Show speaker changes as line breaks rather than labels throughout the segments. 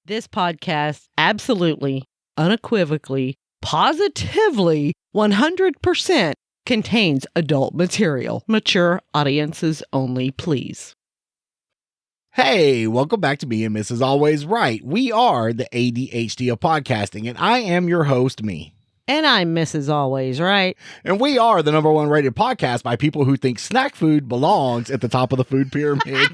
This podcast absolutely, unequivocally, positively, 100% contains adult material. Mature audiences only, please.
Hey, welcome back to Me and Mrs. Always Right. We are the ADHD of podcasting, and I am your host, me.
And I'm Mrs. Always Right.
And we are the #1 rated podcast by people who think snack food belongs at the top of the food pyramid.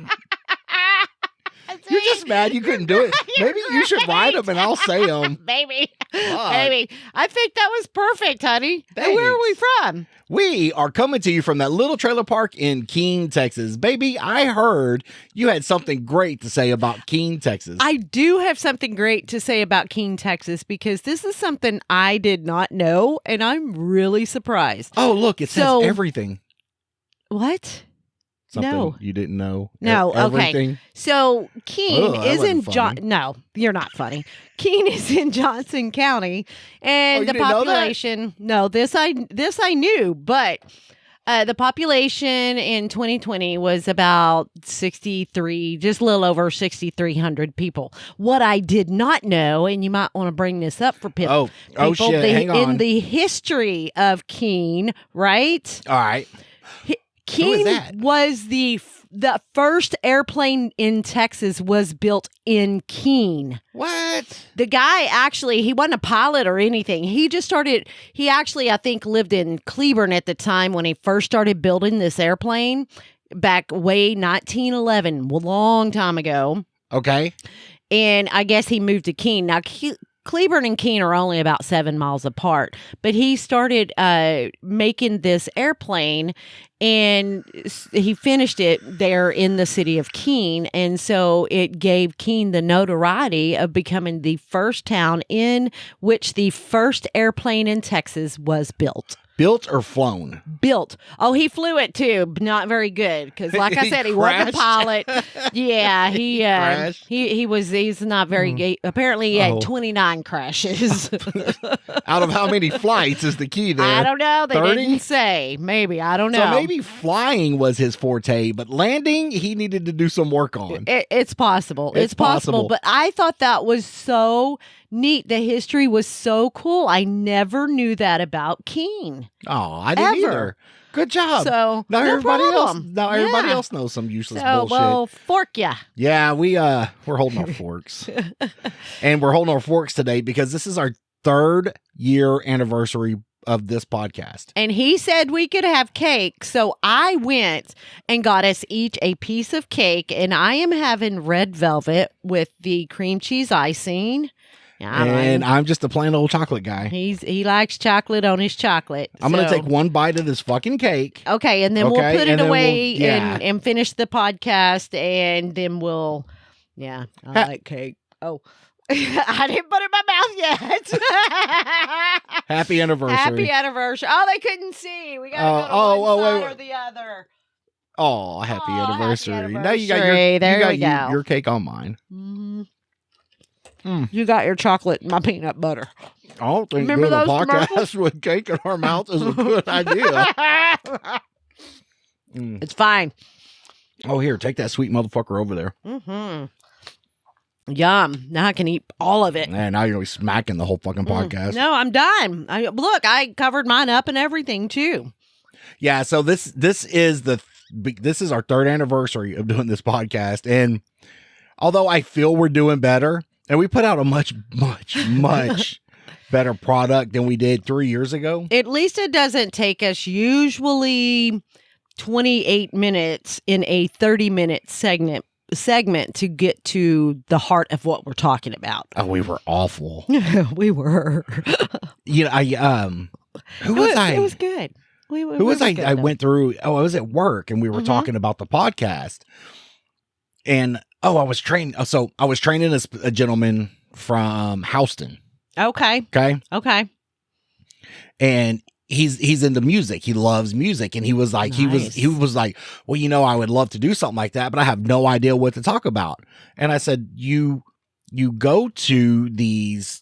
You're just mad you couldn't do it. Maybe you should write them and I'll say them.
Baby. Baby. I think that was perfect, honey. And where are we from?
We are coming to you from that little trailer park in Keene, Texas. Baby, I heard you had something great to say about Keene, Texas.
I do have something great to say about Keene, Texas, because this is something I did not know, and I'm really surprised.
Oh, look, it says everything.
What?
Something you didn't know.
No,
everything.
Okay. So Keene is in No, you're not funny. Keene is in Johnson County, and the population. No, this I knew, but the population in 2020 was about 63, just a little over 6,300 people. What I did not know, and you might want to bring this up for people.
Oh shit! Hang on.
In the history of Keene, right?
All right.
Keene was the first airplane in Texas was built in Keene.
What?
The guy actually, he wasn't a pilot or anything. He actually, I think, lived in Cleburne at the time when he first started building this airplane back way 1911, a long time ago.
Okay.
And I guess he moved to Keene. Now, Cleburne and Keene are only about 7 miles apart, but he started making this airplane, and he finished it there in the city of Keene, and so it gave Keene the notoriety of becoming the first town in which the first airplane in Texas was built.
Built or flown?
Built. Oh, he flew it too. Not very good because, like I said, he wasn't a pilot. Yeah, he's not very good. Apparently, he had 29 crashes.
Out of how many flights is the key there?
I don't know. They
30?
didn't say. Maybe. I don't know.
So maybe flying was his forte, but landing, he needed to do some work on.
It's possible. It's possible. But I thought that was so neat. The history was so cool. I never knew that about Keene.
Oh, I didn't either. Good job.
So
now everybody
problem.
else knows some useless bullshit.
Well, fork ya.
Yeah, we're holding our forks. And we're holding our forks today because this is our 3rd year anniversary of this podcast.
And he said we could have cake, so I went and got us each a piece of cake, and I am having red velvet with the cream cheese icing.
And I'm just a plain old chocolate guy.
He likes chocolate on his chocolate.
I'm going to take one bite of this fucking cake.
Okay, and then we'll put it away and finish the podcast, and then we'll, I like cake. Oh, I didn't put it in my mouth yet.
Happy anniversary.
Happy anniversary. Oh, they couldn't see. We got to go to one side or the other.
Oh, happy anniversary.
Happy
Now you got your cake on mine.
Mm-hmm. You got your chocolate and my peanut butter.
I don't think doing a podcast with cake in our mouth is a good idea.
It's fine.
Oh, here, take that sweet motherfucker over there.
Mm-hmm. Yum. Now I can eat all of it.
Man, now you're going to be smacking the whole fucking podcast.
No, I'm done. Look, I covered mine up and everything, too.
Yeah, so this is our 3rd anniversary of doing this podcast. And although I feel we're doing better, and we put out a much, much, much better product than we did 3 years ago.
At least it doesn't take us usually 28 minutes in a 30-minute segment to get to the heart of what we're talking about.
Oh, we were awful.
We were.
It was
good.
I went through. Oh, I was at work and we were talking about the podcast. And I was training. So I was training a gentleman from Houston.
Okay. And
he's into music. He loves music. And he was like,
nice.
he was like, well, I would love to do something like that, but I have no idea what to talk about. And I said, you go to these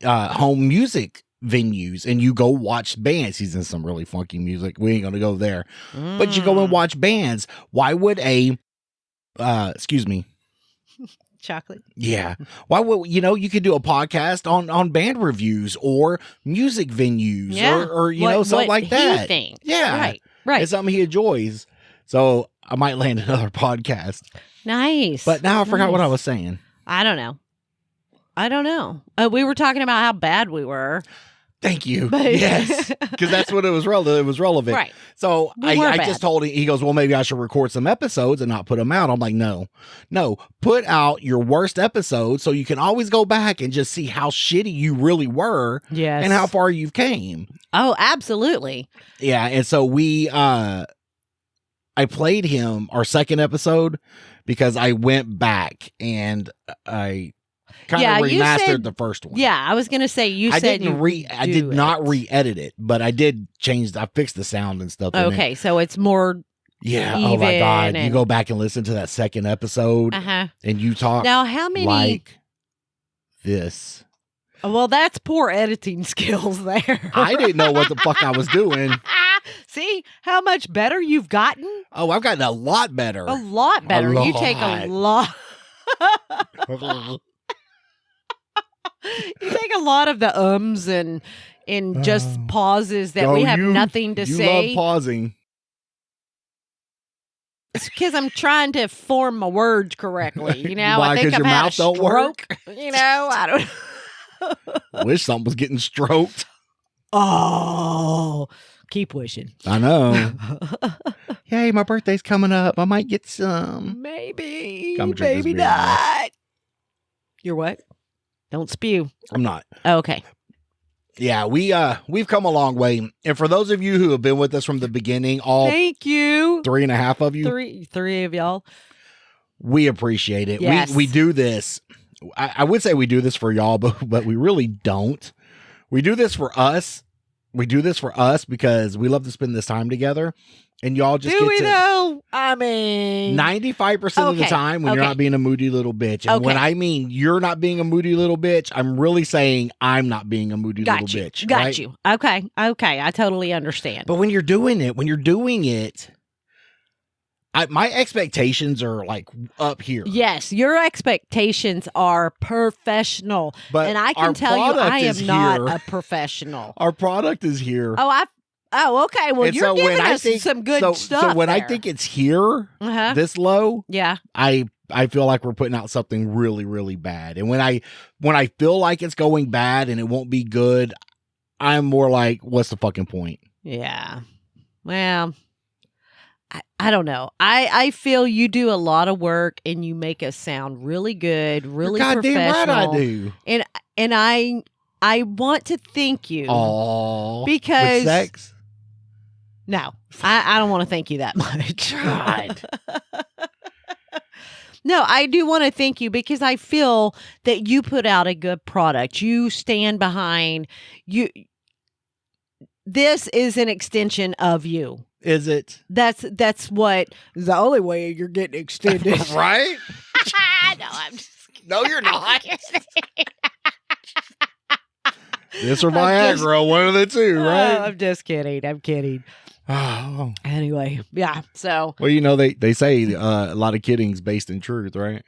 home music venues and you go watch bands. He's in some really funky music. We ain't going to go there, but you go and watch bands. Why would excuse me.
Chocolate.
Yeah. Why would you could do a podcast on band reviews or music venues or something like that.
He thinks.
Yeah.
Right.
It's something he enjoys. So I might land another podcast.
Nice.
But now I forgot what I was saying.
I don't know. We were talking about how bad we were.
Thank you. Yes. Because that's what it was relevant. It was relevant.
Right.
So I just told him, he goes, well, maybe I should record some episodes and not put them out. I'm like, no, put out your worst episodes so you can always go back and just see how shitty you really were.
Yes.
And how far you've came.
Oh, absolutely.
Yeah. And so I played him our second episode because I went back and I kind of remastered the first one.
Yeah, I was going to say, I
did not re-edit it, but I did I fixed the sound and stuff.
Okay, so it's more
yeah, oh my God. You go back and listen to that second episode and you talk
now, how many
like this.
Well, that's poor editing skills there.
I didn't know what the fuck I was doing.
See how much better you've gotten?
Oh, I've gotten a lot better.
A lot better. You take a lot. You take a lot of the ums and just pauses that we have nothing to say.
You love pausing.
It's because I'm trying to form my words correctly.
Why,
I think I've
your
had
mouth
a
don't
stroke.
work?
I don't.
Wish something was getting stroked.
Oh, keep wishing.
I know. Yay, my birthday's coming up. I might get some.
Maybe not. You're what? Don't spew.
I'm not.
Oh, okay.
Yeah, we've come a long way. And for those of you who have been with us from the beginning,
thank you.
3.5 of you.
Three of y'all.
We appreciate it.
Yes.
We do this. I would say we do this for y'all, but we really don't. We do this for us. We do this for us because we love to spend this time together. And y'all just
do we though? I mean,
95% of the time when you're not being a moody little bitch. And when I mean you're not being a moody little bitch, I'm really saying I'm not being a moody little bitch.
Got you. Okay. I totally understand.
But when you're doing it, my expectations are like up here.
Yes, your expectations are professional.
But
and I can tell you I am not a professional.
Our product is here.
Oh, okay. Well, and you're giving us some good stuff.
So when
there.
I think it's here, this low, I feel like we're putting out something really, really bad. And when I feel like it's going bad and it won't be good, I'm more like, what's the fucking point?
Yeah. Well, I don't know. I feel you do a lot of work and you make us sound really good, really professional.
Goddamn right I do.
And I want to thank you.
Aww.
Because
with sex?
No, I don't want to thank you that much.
God.
No, I do want to thank you because I feel that you put out a good product. You stand behind you. This is an extension of you.
Is it?
That's what the only way you're getting extended.
Right?
No, I'm just kidding.
No, you're not. This or Viagra, one of the two, right?
I'm just kidding. I'm kidding.
Oh.
Anyway, yeah. So,
well, they say a lot of kidding's based in truth, right?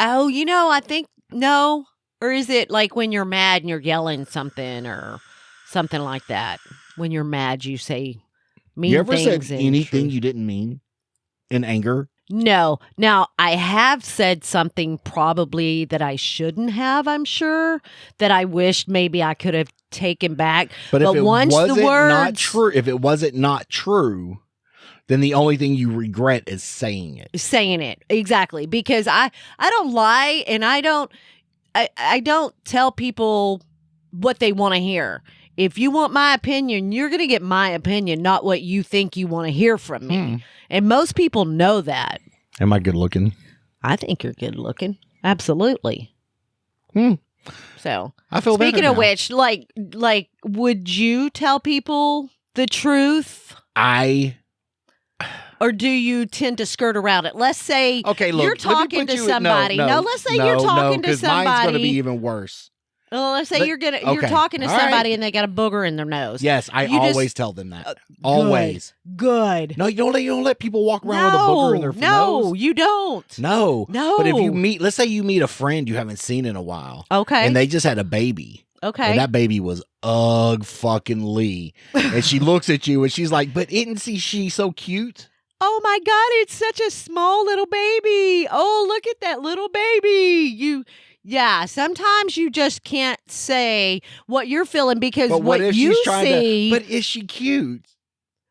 Oh, I think no, or is it like when you're mad and you're yelling something or something like that? When you're mad, you say mean things.
You ever said anything you didn't mean in anger?
No. Now, I have said something probably that I shouldn't have, I'm sure, that I wished maybe I could have taken back.
But if it
once
wasn't
the words,
not true, then the only thing you regret is saying it.
Saying it. Exactly. Because I don't lie and I don't tell people what they want to hear. If you want my opinion, you're going to get my opinion, not what you think you want to hear from me. And most people know that.
Am I good looking?
I think you're good looking. Absolutely. So,
I feel
speaking of which, like, would you tell people the truth? Or do you tend to skirt around it? Let's say
look,
you're talking to somebody.
No,
let's say you're talking to somebody.
mine's going to be even worse.
Well, let's say you're
okay.
talking to
All
somebody
right.
and they got a booger in their nose.
Yes, I
You just-
always tell them that. Always.
Good.
No, you don't let people walk around with a booger in their nose.
No, you don't.
No.
No.
But if you let's say you meet a friend you haven't seen in a while.
Okay.
And they just had a baby.
Okay.
And that baby was fucking Lee. And she looks at you and she's like, but isn't she so cute?
Oh my God, it's such a small little baby. Oh, look at that little baby. Yeah, sometimes you just can't say what you're feeling because
But
what
if
you
she's trying
see.
but is she cute?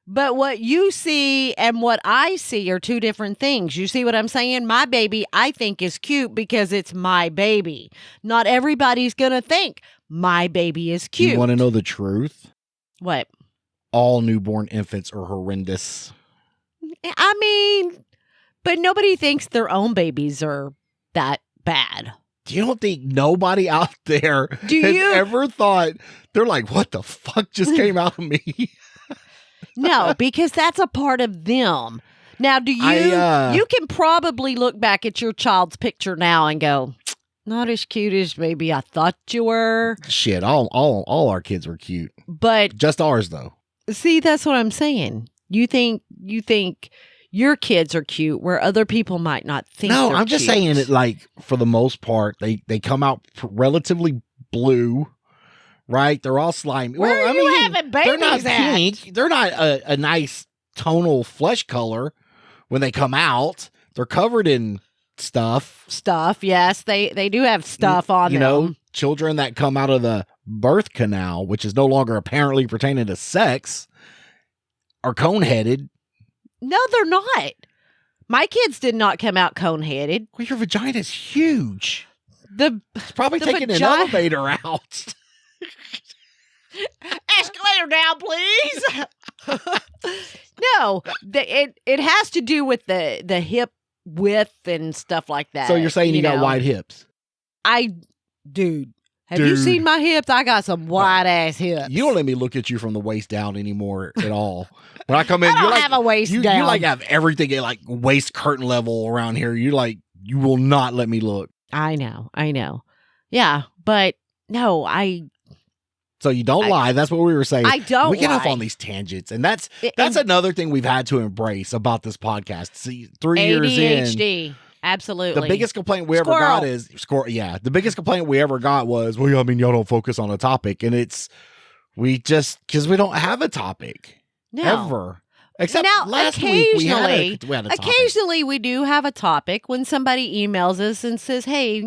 But what you see and what I see are two different things. You see what I'm saying? My baby, I think, is cute because it's my baby. Not everybody's going to think my baby is cute.
You want to know the truth?
What?
All newborn infants are horrendous.
I mean, but nobody thinks their own babies are that bad.
You don't think nobody out there has ever thought, they're like, what the fuck just came out of me?
No, because that's a part of them. Now, you can probably look back at your child's picture now and go, not as cute as maybe I thought you were.
Shit, all our kids were cute.
But
just ours though.
See, that's what I'm saying. You think your kids are cute where other people might not think
No, I'm just
cute.
saying it like for the most part, they come out relatively blue. Right, they're all slimy.
Where are you having babies
they're not
at?
pink. They're not a nice tonal flesh color when they come out. They're covered in stuff.
Yes, they do have stuff on them.
You know, children that come out of the birth canal, which is no longer apparently pertaining to sex, are cone-headed.
No, they're not. My kids did not come out cone-headed.
Well, your vagina's huge. It's probably
the
taking an elevator out.
Escalator down, please. No, it has to do with the hip width and stuff like that.
So you're saying you got wide hips?
Dude, have you seen my hips? I got some wide ass hips.
You don't let me look at you from the waist down anymore at all. When I come in,
I don't
you're like,
have a waist down.
You like have everything at like waist curtain level around here. You will not let me look.
I know. Yeah, but no,
So you don't lie. That's what we were saying.
I don't.
We get off on these tangents, and that's another thing we've had to embrace about this podcast. See, 3 years in,
ADHD. Absolutely.
the biggest complaint we ever got is Yeah, the biggest complaint we ever got was, well, I mean, y'all don't focus on a topic, and because we don't have a topic ever. Except
now,
last week we had a topic.
Occasionally we do have a topic when somebody emails us and says, hey,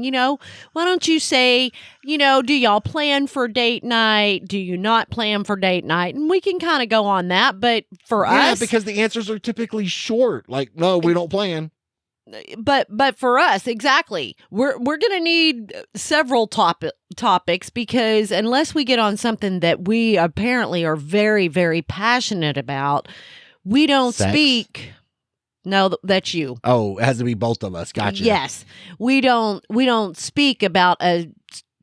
why don't you say, do y'all plan for date night? Do you not plan for date night? And we can kind of go on that. But for us.
Yeah, because the answers are typically short. Like, no, we don't plan.
But for us, exactly, we're going to need several topics because unless we get on something that we apparently are very, very passionate about, we don't speak. No, that's you.
Oh, it has to be both of us. Gotcha.
Yes, we don't speak about a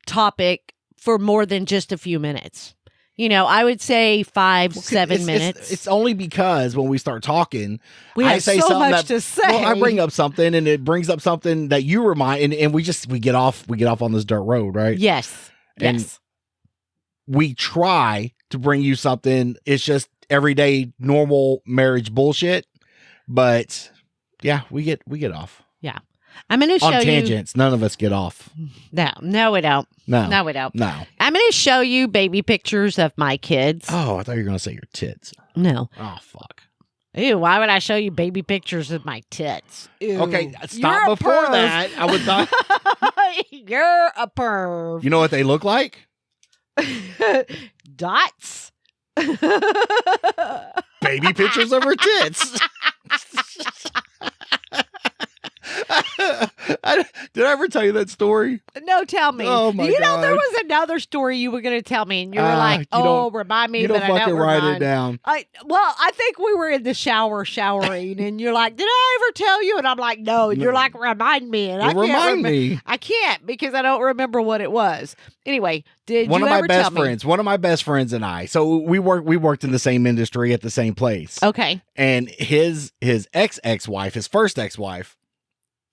topic for more than just a few minutes. I would say 7 minutes.
It's only because when we start talking,
we have so much to say.
Well, I bring up something, and it brings up something that you remind, and we get off on this dirt road, right?
Yes.
And
yes.
We try to bring you something. It's just everyday normal marriage bullshit, but yeah, we get off.
Yeah. I'm going to show you.
On tangents, none of us get off.
No, we don't. No, we don't.
No.
I'm going to show you baby pictures of my kids.
Oh, I thought you were going to say your tits.
No.
Oh, fuck.
Ew, why would I show you baby pictures of my tits? Ew.
Okay, stop before that. I would thought.
You're a perv.
You know what they look like?
Dots.
Baby pictures of her tits. Did I ever tell you that story?
No, tell me.
Oh my God.
There was another story you were going to tell me, and you were like, remind me.
You don't fucking write it down.
I think we were in the showering, and you're like, did I ever tell you? And I'm like, no. And you're like, remind me. And I can't
me.
I can't because I don't remember what it was. Anyway,
one of my best friends and I. So we worked in the same industry at the same place.
Okay.
And his ex-wife, his first ex-wife,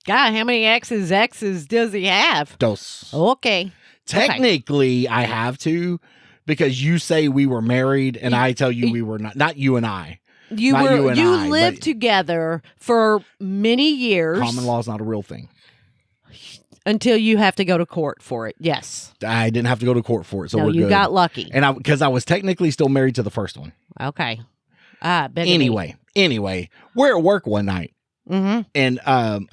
God, how many exes does he have?
Dos.
Okay.
Technically, I have to, because you say we were married, and I tell you we were not. Not you and I.
You
Not
were
you and
you
I,
lived
but
together for many years.
common law is not a real thing.
Until you have to go to court for it. Yes.
I didn't have to go to court for it, so
no,
we're
you
good.
got lucky.
And because I was technically still married to the first one.
Okay.
Anyway, we're at work one night,
Mm-hmm.
and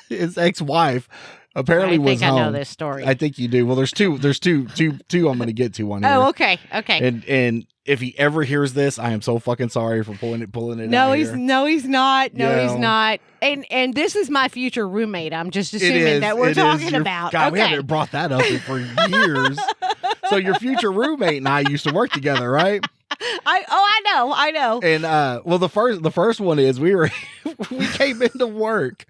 his ex-wife apparently was home.
I know this story.
I think you do. Well, there's two I'm going to get to on here.
Oh, okay.
And if he ever hears this, I am so fucking sorry for pulling it
No,
out
he's
here.
no, he's not. No,
Yeah.
he's not. And this is my future roommate. I'm just assuming that we're talking about.
God, we
okay.
haven't brought that up for years. So your future roommate and I used to work together, right?
I know.
And well, the first one is we came into work,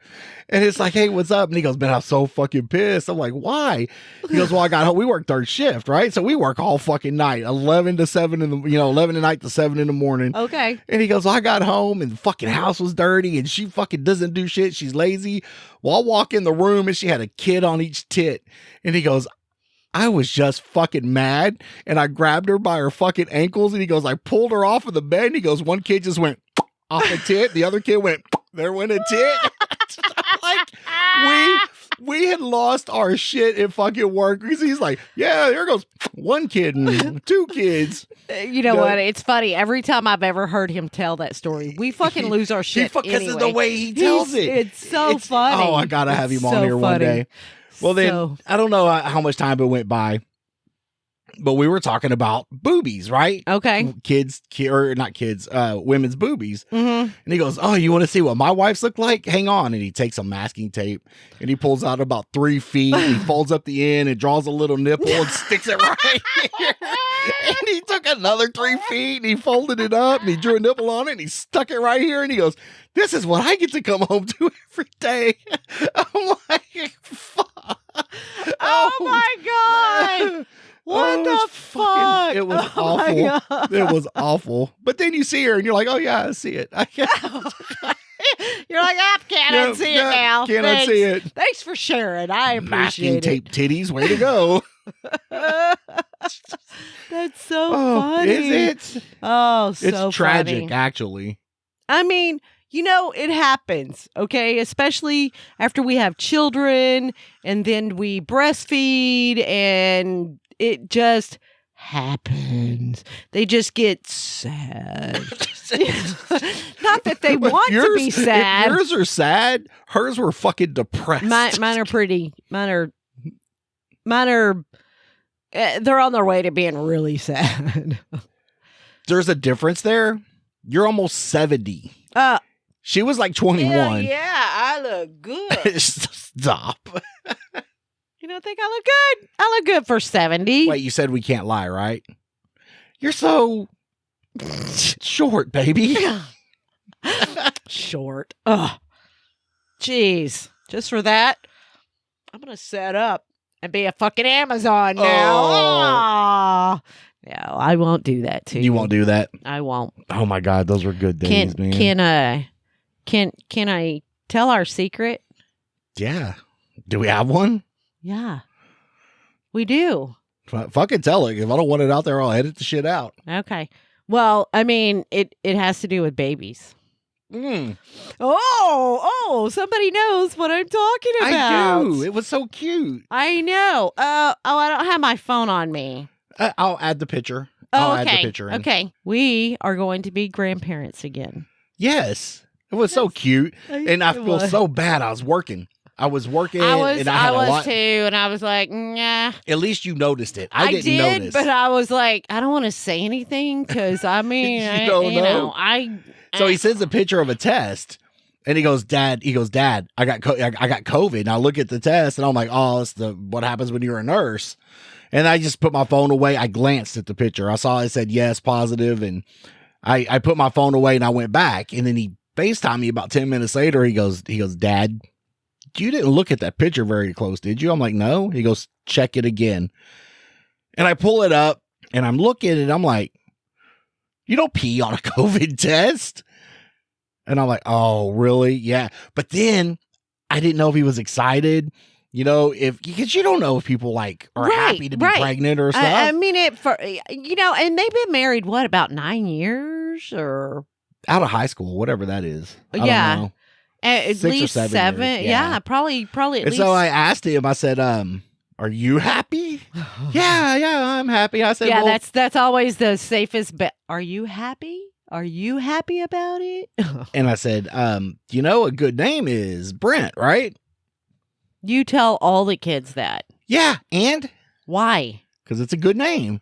and it's like, hey, what's up? And he goes, man, I'm so fucking pissed. I'm like, why? He goes, well, I got home. We work third shift, right? So we work all fucking night, 11 to 7 in the 11 at night to 7 in the morning.
Okay.
And he goes, well, I got home and the fucking house was dirty, and she fucking doesn't do shit. She's lazy. Well, I walk in the room and she had a kid on each tit, and he goes, I was just fucking mad, and I grabbed her by her fucking ankles, and he goes, I pulled her off of the bed, and he goes, one kid just went off a tit, the other kid went, there went a tit. Like, we had lost our shit at fucking work, because he's like, yeah, there goes one kid and two kids.
You know what? It's funny. Every time I've ever heard him tell that story, we fucking lose our shit
Because
anyway.
of the way he tells it.
It's so funny.
Oh, I gotta have him on here
so
one
funny.
day. Well, then, I don't know how much time it went by, but we were talking about boobies, right?
Okay.
Or not kids, women's boobies.
Mm-hmm.
And he goes, oh, you want to see what my wife's look like? Hang on. And he takes some masking tape, and he pulls out about 3 feet. And he folds up the end and draws a little nipple and sticks it right here. And he took another 3 feet, and he folded it up, and he drew a nipple on it, and he stuck it right here. And he goes, this is what I get to come home to every day. I'm like, fuck.
Oh my God. What the fuck?
It was awful. It was awful. But then you see her and you're like, oh yeah, I see it.
You're like, I can't unsee it now.
Can't unsee it.
Thanks for sharing. I appreciate
Masking
it.
tape titties. Way to go.
That's so funny.
Is it?
Oh, so
it's tragic,
funny.
actually.
I mean, it happens, okay? Especially after we have children and then we breastfeed, and it just happens. They just get sad. Not that they want to be sad.
If yours are sad, hers were fucking depressed.
Mine are pretty. Mine are. They're on their way to being really sad.
There's a difference there. You're almost 70. She was like 21.
Yeah, I look good.
Stop.
You don't think I look good? I look good for 70.
Wait, you said we can't lie, right? You're so short, baby.
Short. Ugh. Jeez. Just for that, I'm going to set up and be a fucking Amazon now.
Oh.
No, I won't do that to you.
You won't do that?
I won't.
Oh my God, those were good days, man.
Can I tell our secret?
Yeah. Do we have one?
Yeah. We do.
Fucking tell it. If I don't want it out there, I'll edit the shit out.
Okay. Well, I mean, it has to do with babies. Oh, somebody knows what I'm talking about.
I do. It was so cute.
I know. I don't have my phone on me.
I'll add the picture.
Oh,
I'll
okay.
add the picture in.
Okay. We are going to be grandparents again.
Yes. It was so cute. And I feel so bad. I was working. and I had
I
a
was
lot.
too, and I was like, nah.
At least you noticed it. I didn't
did,
notice.
but I was like, I don't want to say anything because I mean,
You don't know. So he sends a picture of a test, and he goes, Dad, I got COVID. And I look at the test, and I'm like, oh, it's what happens when you're a nurse. And I just put my phone away. I glanced at the picture. I saw it said yes, positive, and I put my phone away and I went back. And then he FaceTimed me about 10 minutes later. He goes, Dad, you didn't look at that picture very close, did you? I'm like, no. He goes, check it again. And I pull it up and I'm looking at it. I'm like, you don't pee on a COVID test. And I'm like, oh, really? Yeah. But then I didn't know if he was excited. Because you don't know if people like are happy to be pregnant or stuff.
I mean, and they've been married, what, about 9 years or
out of high school, whatever that is. I don't know.
At least 7. Yeah, probably at least.
So I asked him, I said, are you happy? yeah, I'm happy. I said,
yeah, that's always the safest bet. Are you happy? Are you happy about it?
And I said, a good name is Brent, right?
You tell all the kids that.
Yeah, and?
Why?
Because it's a good name.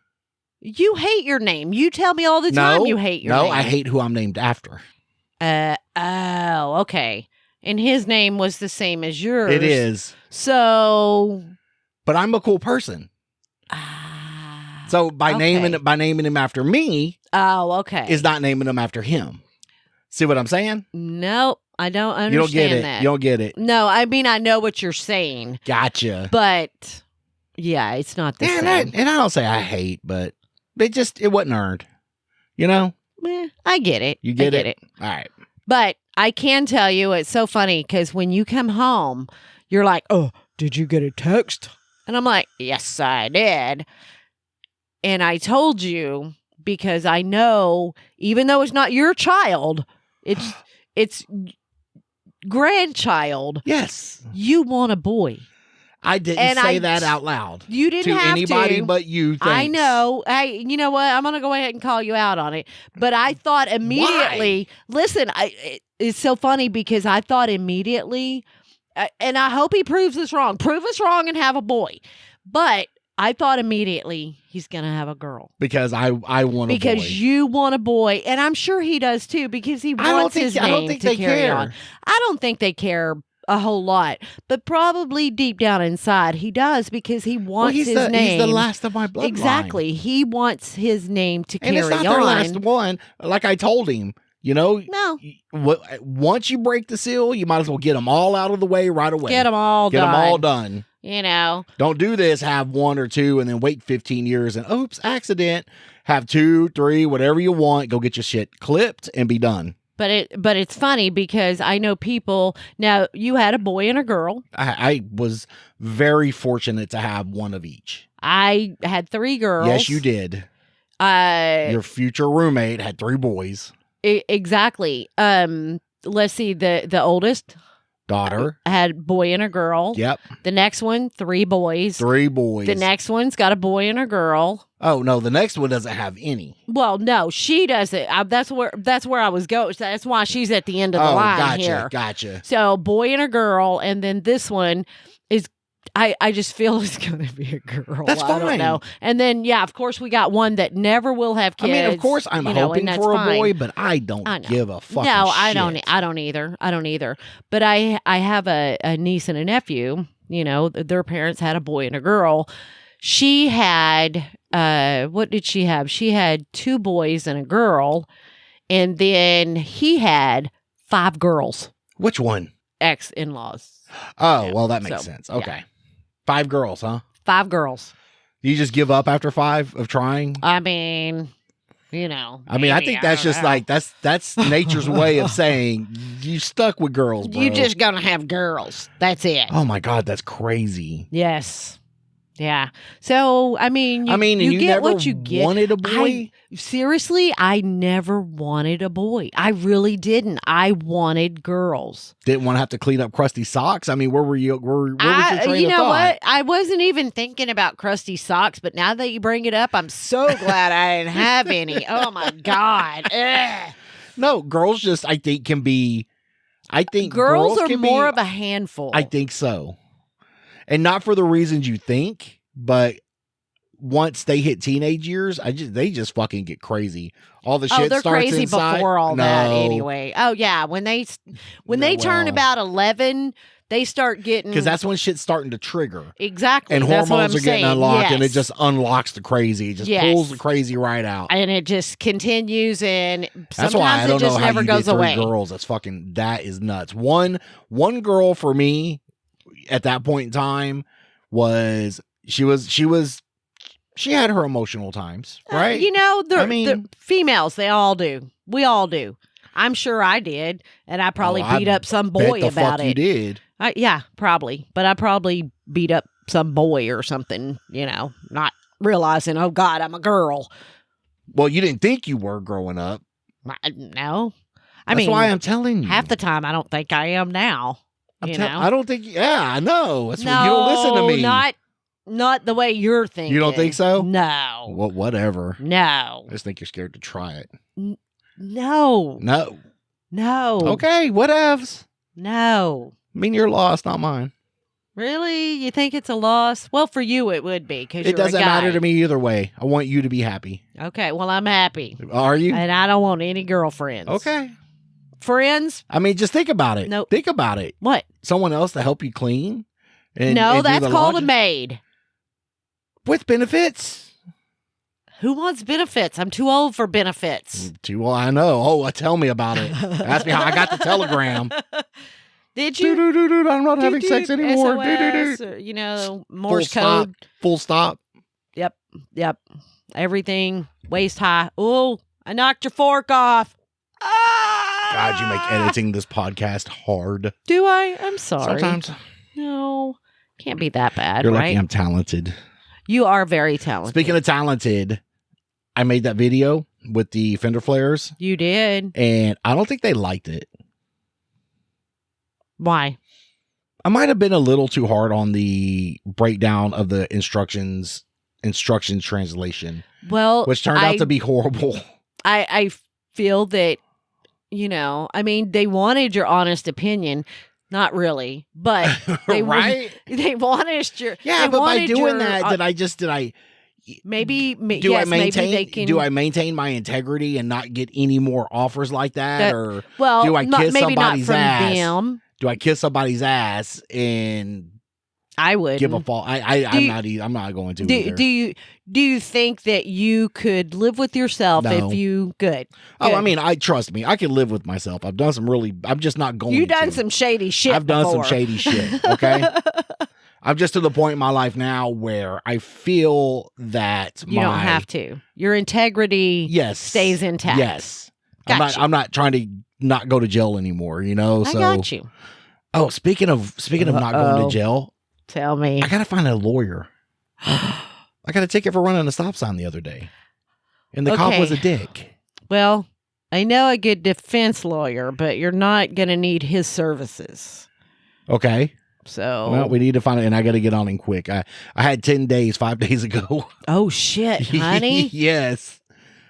You hate your name. You tell me all the time you hate your name.
No, I hate who I'm named after.
Oh, okay. And his name was the same as yours.
It is.
So.
But I'm a cool person. So by naming him after me.
Oh, okay.
Is not naming him after him. See what I'm saying?
Nope. I don't understand
you don't get it.
that.
You don't get it.
No, I mean, I know what you're saying.
Gotcha.
But, yeah, it's not the same.
And I don't say I hate, but it wasn't earned.
I get it.
You get
it?
All right.
But I can tell you, it's so funny because when you come home, you're like, oh, did you get a text? And I'm like, yes, I did. And I told you because I know, even though it's not your child, it's grandchild.
Yes.
You want a boy.
I didn't say that out loud.
You didn't
to
have
anybody
to.
but you. Thanks.
I know. You know what? I'm going to go ahead and call you out on it. But I thought immediately.
Why?
Listen, it's so funny because I thought immediately, and I hope he proves us wrong. Prove us wrong and have a boy. But I thought immediately he's going to have a girl.
Because I want a boy.
Because you want a boy. And I'm sure he does too because he wants his name to carry on. I don't think they care a whole lot. But probably deep down inside he does because he wants his name.
He's the last of my bloodline.
Exactly. He wants his name to carry on.
And it's not their last one. Like I told him. No. Once you break the seal, you might as well get them all out of the way right away.
Get them all
done. Don't do this, have 1 or 2, and then wait 15 years and oops, accident. Have 2, 3, whatever you want. Go get your shit clipped and be done.
But it's funny because I know people. Now, you had a boy and a girl.
I was very fortunate to have one of each.
I had 3 girls.
Yes, you did. Your future roommate had 3 boys.
Exactly. Let's see. The oldest
daughter
had boy and a girl.
Yep.
The next one, 3 boys.
3 boys.
The next one's got a boy and a girl.
Oh no, the next one doesn't have any.
Well, no, she doesn't. That's where I was going. That's why she's at the end of the line here.
Gotcha.
So boy and a girl, and then this one is. I just feel it's going to be a girl.
That's fine.
I don't know. And then, of course, we got one that never will have kids.
I mean, of course, I'm hoping for a boy, but I don't give a fucking
No,
shit.
I don't either. But I have a niece and a nephew. Their parents had a boy and a girl. She had, what did she have? She had 2 boys and a girl. And then he had 5 girls.
Which one?
Ex-in-laws.
Oh, well, that makes sense. Okay. Yeah. 5 girls, huh?
5 girls.
You just give up after 5 of trying?
I mean,
I think that's just like that's nature's way of saying you stuck with girls, bro.
You just gonna have girls. That's it.
Oh my God, that's crazy.
Yes. Yeah. So you get what you get.
Wanted a boy?
Seriously, I never wanted a boy. I really didn't. I wanted girls.
Didn't want to have to clean up crusty socks. I mean, where were you? Where was your train
you
of
know
thought?
what? I wasn't even thinking about crusty socks, but now that you bring it up, I'm so glad I didn't have any. Oh my God. Ugh.
No, girls just I think
girls are more of a handful.
I think so. And not for the reasons you think, but once they hit teenage years, they just fucking get crazy. All the shit
they're
starts
crazy
inside.
Before all that anyway. Oh yeah, when they turn about 11, they start getting,
because that's when shit's starting to trigger.
Exactly,
and
that's
hormones
what I'm
are getting
saying.
unlocked,
yes.
and it just unlocks the crazy. It just pulls the crazy right out,
and it just continues. And
that's why I don't know how
never
you
goes
get 3
away.
girls. That is nuts. One girl for me at that point in time was she had her emotional times, right?
The females, they all do. We all do. I'm sure I did, and I probably
I
beat up some
Bet
boy
the
about
fuck
it.
you did.
Yeah, probably. But I probably beat up some boy or something, not realizing, oh God, I'm a girl.
Well, you didn't think you were growing up.
No.
That's why I'm telling you.
Half the time I don't think I am now.
I don't think. Yeah, I know. That's
No,
why you don't listen to me.
Not the way you're thinking.
You don't think so?
No.
Well, whatever.
No.
I just think you're scared to try it.
No.
No. Okay, whatevs.
No.
I mean, your loss, not mine.
Really? You think it's a loss? Well, for you it would be, because
it doesn't matter to me either way. I want you to be happy.
Okay, well, I'm happy.
Are you?
And I don't want any girlfriends.
Okay.
Friends?
I mean, just think about it.
Nope.
Think about it.
What?
Someone else to help you clean?
No, that's called a maid.
With benefits?
Who wants benefits? I'm too old for benefits.
Too well, I know. Oh, tell me about it. Ask me how I got the telegram.
Did you?
I'm not having sex anymore.
SOS, Morse code.
Full stop.
Yep. Everything waist high. Oh, I knocked your fork off.
God, you make editing this podcast hard.
Do I? I'm sorry.
Sometimes.
No, can't be that bad.
You're
right?
lucky I'm talented.
You are very talented.
Speaking of talented, I made that video with the fender flares.
You did.
And I don't think they liked it.
Why?
I might have been a little too hard on the breakdown of the instructions translation.
Well,
which turned out to be horrible.
I feel that, they wanted your honest opinion. Not really, but they
right?
They wanted your
but by doing that, did I
maybe
do I maintain
maybe they can,
do I maintain my integrity and not get any more offers like that, or
well,
do I kiss
maybe
somebody's
not from
ass?
Them.
Do I kiss somebody's ass and
I would
give a fall? I'm not going to.
Do you think that you could live with yourself if you good?
Oh, I mean, trust me, I can live with myself. I've done I'm just not going.
You've done some shady shit.
I've done some shady shit. Okay. I'm just to the point in my life now where I feel that
you don't have to. Your integrity, stays intact.
Yes, I'm not trying to not go to jail anymore. So
I got you.
Oh, speaking of not going to jail,
tell me.
I gotta find a lawyer. I got a ticket for running a stop sign the other day, and the cop was a dick.
Well, I know a good defense lawyer, but you're not gonna need his services.
Okay.
So,
well, we need to find it, and I got to get on him quick. I had 10 days, 5 days ago.
Oh shit, honey.
Yes.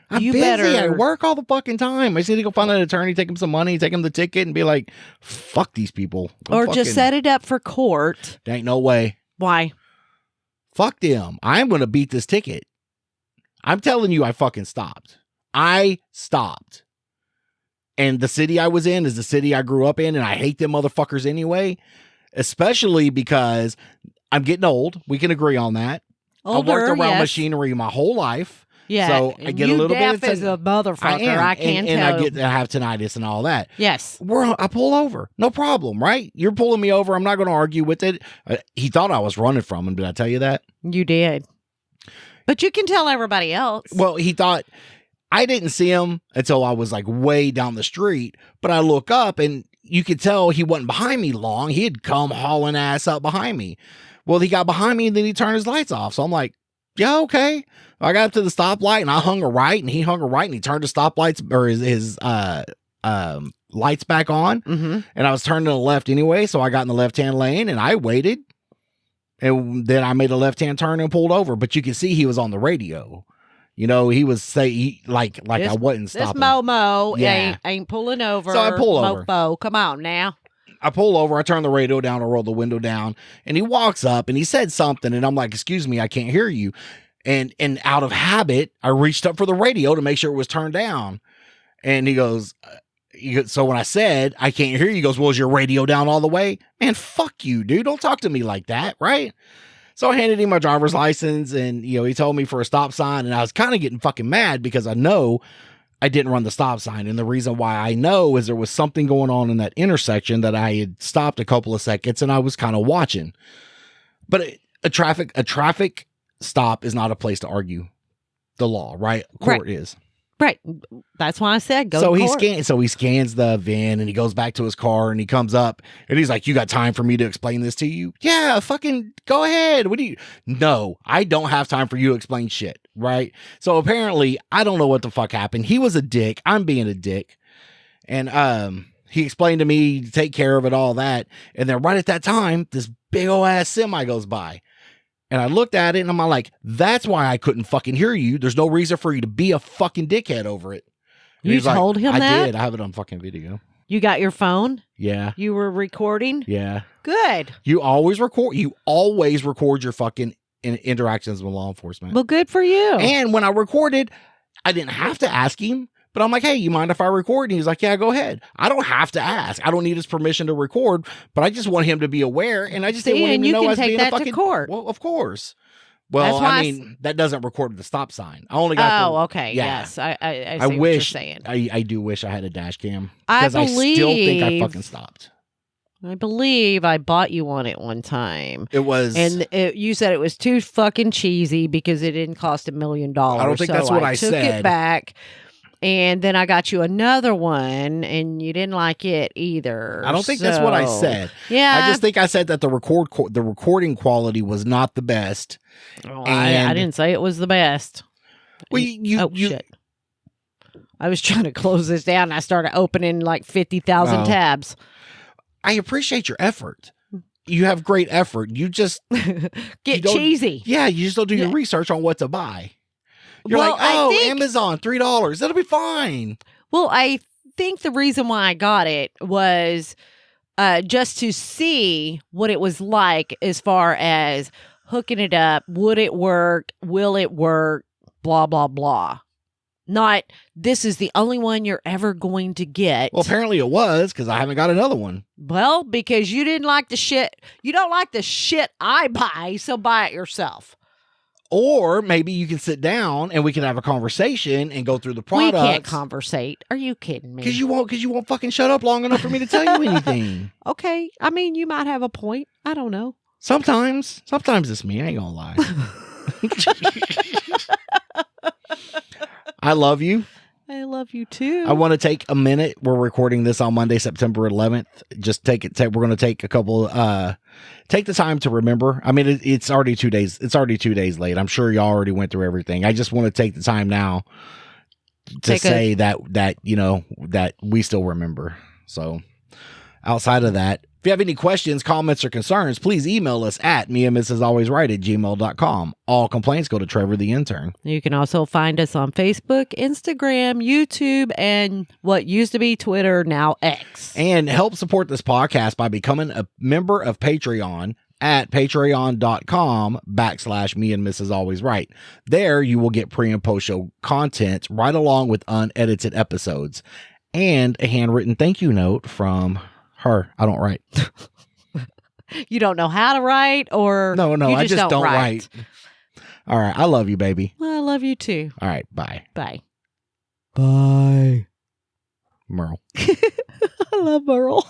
I'm busy. I work all the fucking time. I just need to go find an attorney, take him some money, take him the ticket, and be like, fuck these people.
Or just set it up for court.
There ain't no way.
Why?
Fuck them. I'm going to beat this ticket. I'm telling you, I fucking stopped. I stopped. And the city I was in is the city I grew up in, and I hate them motherfuckers anyway, especially because I'm getting old. We can agree on that.
Older,
I worked around machinery my whole life.
Yeah,
so I get a little
deaf
bit
as a motherfucker. I can't
and
tell.
I have tinnitus and all that.
Yes,
I pull over, no problem, right? You're pulling me over. I'm not going to argue with it. He thought I was running from him. Did I tell you that?
You did, but you can tell everybody else.
Well, he thought I didn't see him until I was like way down the street. But I look up and you could tell he wasn't behind me long. He had come hauling ass up behind me. Well, he got behind me and then he turned his lights off. So I'm like, yeah, okay. I got up to the stoplight and I hung a right and he hung a right and he turned the stoplights or his lights back on.
Mm-hmm.
And I was turning to the left anyway. So I got in the left-hand lane and I waited. And then I made a left-hand turn and pulled over. But you can see he was on the radio. He was like I wasn't stopping.
This Momo ain't pulling over.
So I pull over.
Mofo, come on now.
I pull over, I turn the radio down, I roll the window down, and he walks up and he said something, and I'm like, excuse me, I can't hear you. And out of habit, I reached up for the radio to make sure it was turned down. And he goes, so when I said, I can't hear you, he goes, well, is your radio down all the way? Man, fuck you, dude. Don't talk to me like that, right? So I handed him my driver's license, and he told me for a stop sign, and I was kind of getting fucking mad because I know I didn't run the stop sign. And the reason why I know is there was something going on in that intersection that I had stopped a couple of seconds and I was kind of watching. But a traffic stop is not a place to argue the law, right? Court is.
Right. That's why I said go
So
to
he
court.
scans the VIN and he goes back to his car and he comes up and he's like, "You got time for me to explain this to you?" Yeah, fucking go ahead. What do you? No, I don't have time for you to explain shit. Right. So apparently, I don't know what the fuck happened. He was a dick. I'm being a dick, and he explained to me to take care of it, all that, and then right at that time, this big old ass semi goes by. And I looked at it and I'm like, that's why I couldn't fucking hear you. There's no reason for you to be a fucking dickhead over it. And
You
he's like,
told him
I
that?
did. I have it on fucking video.
You got your phone?
Yeah.
You were recording?
Yeah.
Good.
You always record your fucking interactions with law enforcement.
Well, good for you.
And when I recorded, I didn't have to ask him. But I'm like, hey, you mind if I record? And he's like, yeah, go ahead. I don't have to ask. I don't need his permission to record, but I just want him to be aware. And I just didn't want him to know I was being a fucking...
court.
Well, of course. Well, I mean, that doesn't record with the stop sign. I only got
okay. Yeah. Yes. I see
wish,
what you're saying.
I do wish I had a dash cam.
Because
I still think I fucking stopped.
I believe I bought you one at one time.
It was...
And you said it was too fucking cheesy because it didn't cost $1 million.
I don't think that's what I said.
I took it back. And then I got you another one, and you didn't like it either.
I don't think that's what I said.
Yeah,
I just think I said that the recording quality was not the best.
Oh, I didn't say it was the best.
Well,
shit! I was trying to close this down, and I started opening like 50,000 tabs.
I appreciate your effort. You have great effort. You just
get cheesy.
Yeah, you just don't do your research on what to buy. You're like, Amazon, $3. That'll be fine.
Well, I think the reason why I got it was just to see what it was like as far as hooking it up. Would it work? Will it work? Blah, blah, blah. Not, this is the only one you're ever going to get.
Well, apparently it was, because I haven't got another one.
Well, because you didn't like the shit. You don't like the shit I buy, so buy it yourself.
Or maybe you can sit down and we can have a conversation and go through the products.
We can't conversate. Are you kidding me?
Because you won't fucking shut up long enough for me to tell you anything.
Okay. I mean, you might have a point. I don't know.
Sometimes it's me. I ain't gonna lie. I love you.
I love you too.
I want to take a minute. We're recording this on Monday, September 11th. Just we're going to take a couple, take the time to remember. I mean, it's already 2 days. It's already 2 days late. I'm sure y'all already went through everything. I just want to take the time now to say that, you know, that we still remember. So outside of that, if you have any questions, comments, or concerns, please email us at meandmrsalwaysright@gmail.com. All complaints go to Trevor the intern.
You can also find us on Facebook, Instagram, YouTube, and what used to be Twitter, now X.
And help support this podcast by becoming a member of Patreon at patreon.com/meandmrsalwaysright. There you will get pre and post show content right along with unedited episodes and a handwritten thank you note from her. I don't write.
You don't know how to write, or
no, I just don't write. All right, I love you, baby.
Well, I love you too.
All right, bye.
Bye.
Bye. Merle.
I love Merle.